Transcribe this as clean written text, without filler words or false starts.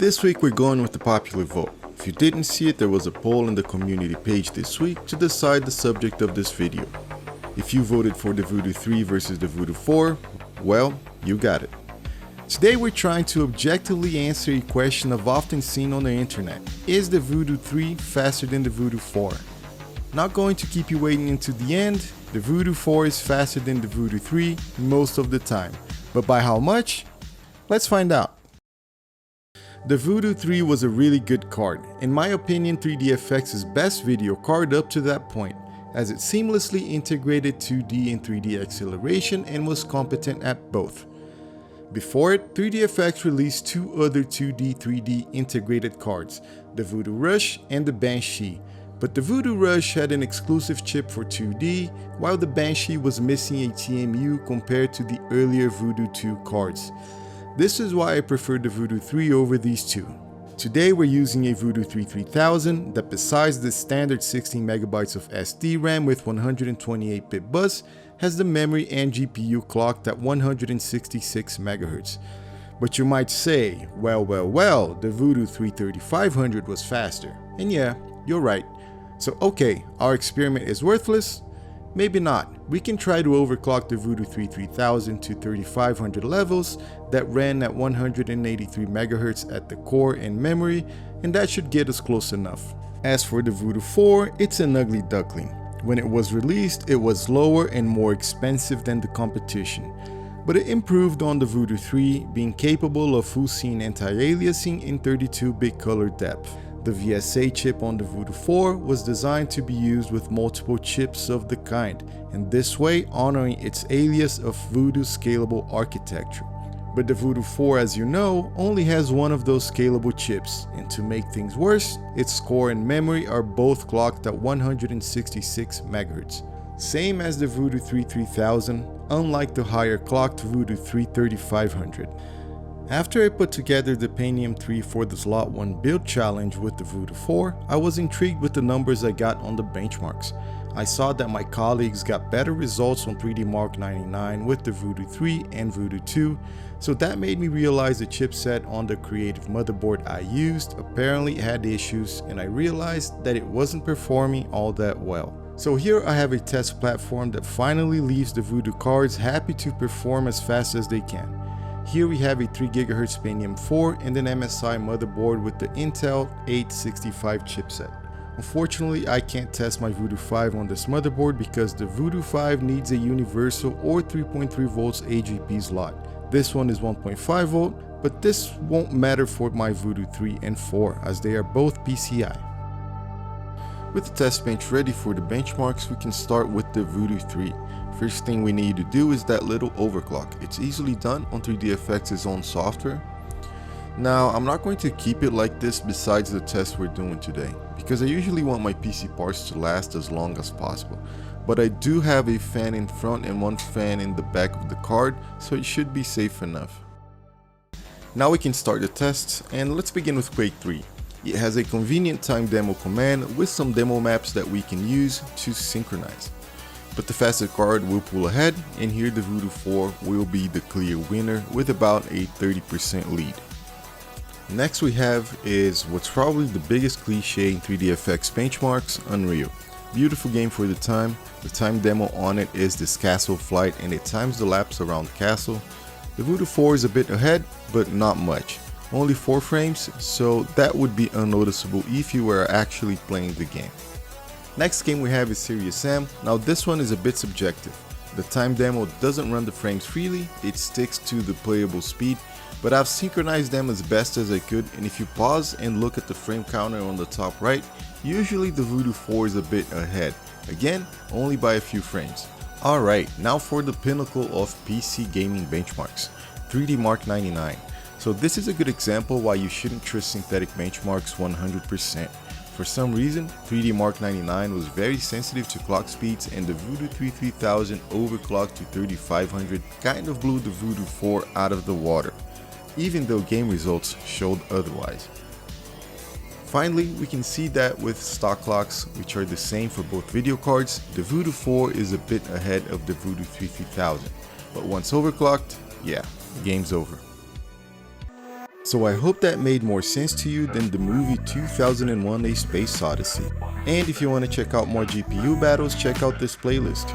This week we're going with the popular vote. If you didn't see it, there was a poll in the community page this week to decide the subject of this video. If you voted for the Voodoo 3 versus the Voodoo 4, well, you got it. Today we're trying to objectively answer a question I've often seen on the internet. Is the Voodoo 3 faster than the Voodoo 4? Not going to keep you waiting until the end. The Voodoo 4 is faster than the Voodoo 3 most of the time. But by how much? Let's find out. The Voodoo 3 was a really good card. In my opinion, 3Dfx's best video card up to that point, as it seamlessly integrated 2D and 3D acceleration and was competent at both. Before it, 3Dfx released two other 2D 3D integrated cards, the Voodoo Rush and the Banshee, but the Voodoo Rush had an exclusive chip for 2D, while the Banshee was missing a TMU compared to the earlier Voodoo 2 cards. This is why I prefer the Voodoo 3 over these two. Today we're using a Voodoo 3 3000 that, besides the standard 16MB of SD RAM with 128-bit bus, has the memory and GPU clocked at 166 MHz. But you might say, well, the Voodoo 3 3500 was faster. And yeah, you're right. So okay, our experiment is worthless? Maybe not. We can try to overclock the Voodoo 3 3000 to 3500 levels that ran at 183 MHz at the core and memory, and that should get us close enough. As for the Voodoo 4, it's an ugly duckling. When it was released, it was lower and more expensive than the competition, but it improved on the Voodoo 3, being capable of full scene anti-aliasing in 32-bit color depth. The VSA chip on the Voodoo 4 was designed to be used with multiple chips of the kind, and this way honoring its alias of Voodoo scalable architecture. But the Voodoo 4, as you know, only has one of those scalable chips, and to make things worse, its core and memory are both clocked at 166 MHz. Same as the Voodoo 3 3000, unlike the higher clocked Voodoo 3 3500. After I put together the Pentium 3 for the Slot 1 build challenge with the Voodoo 4, I was intrigued with the numbers I got on the benchmarks. I saw that my colleagues got better results on 3D Mark 99 with the Voodoo 3 and Voodoo 2, so that made me realize the chipset on the creative motherboard I used apparently had issues, and I realized that it wasn't performing all that well. So here I have a test platform that finally leaves the Voodoo cards happy to perform as fast as they can. Here we have a 3GHz Pentium 4 and an MSI motherboard with the Intel 865 chipset. Unfortunately, I can't test my Voodoo 5 on this motherboard because the Voodoo 5 needs a universal or 3.3 volts AGP slot. This one is 1.5 volt, but this won't matter for my Voodoo 3 and 4 as they are both PCI. With the test bench ready for the benchmarks, we can start with the Voodoo 3. First thing we need to do is that little overclock. It's easily done on 3Dfx's own software. Now, I'm not going to keep it like this besides the test we're doing today, because I usually want my PC parts to last as long as possible. But I do have a fan in front and one fan in the back of the card, so it should be safe enough. Now we can start the tests, and let's begin with Quake 3. It has a convenient time demo command with some demo maps that we can use to synchronize. But the fastest card will pull ahead, and here the Voodoo 4 will be the clear winner with about a 30% lead. Next we have is what's probably the biggest cliche in 3Dfx benchmarks, Unreal. Beautiful game for the time. The time demo on it is this castle flight, and it times the laps around the castle. The Voodoo 4 is a bit ahead, but not much. Only 4 frames, so that would be unnoticeable if you were actually playing the game. Next game we have is Serious Sam. Now this one is a bit subjective. The time demo doesn't run the frames freely, it sticks to the playable speed, but I've synchronized them as best as I could, and if you pause and look at the frame counter on the top right, usually the Voodoo 4 is a bit ahead. Again, only by a few frames. Alright, now for the pinnacle of PC gaming benchmarks, 3D Mark 99. So this is a good example why you shouldn't trust synthetic benchmarks 100%. For some reason, 3D Mark 99 was very sensitive to clock speeds, and the Voodoo 3 3000 overclocked to 3500 kind of blew the Voodoo 4 out of the water, even though game results showed otherwise. Finally, we can see that with stock clocks, which are the same for both video cards, the Voodoo 4 is a bit ahead of the Voodoo 3 3000, but once overclocked, yeah, game's over. So I hope that made more sense to you than the movie 2001: A Space Odyssey. And if you want to check out more GPU battles, check out this playlist.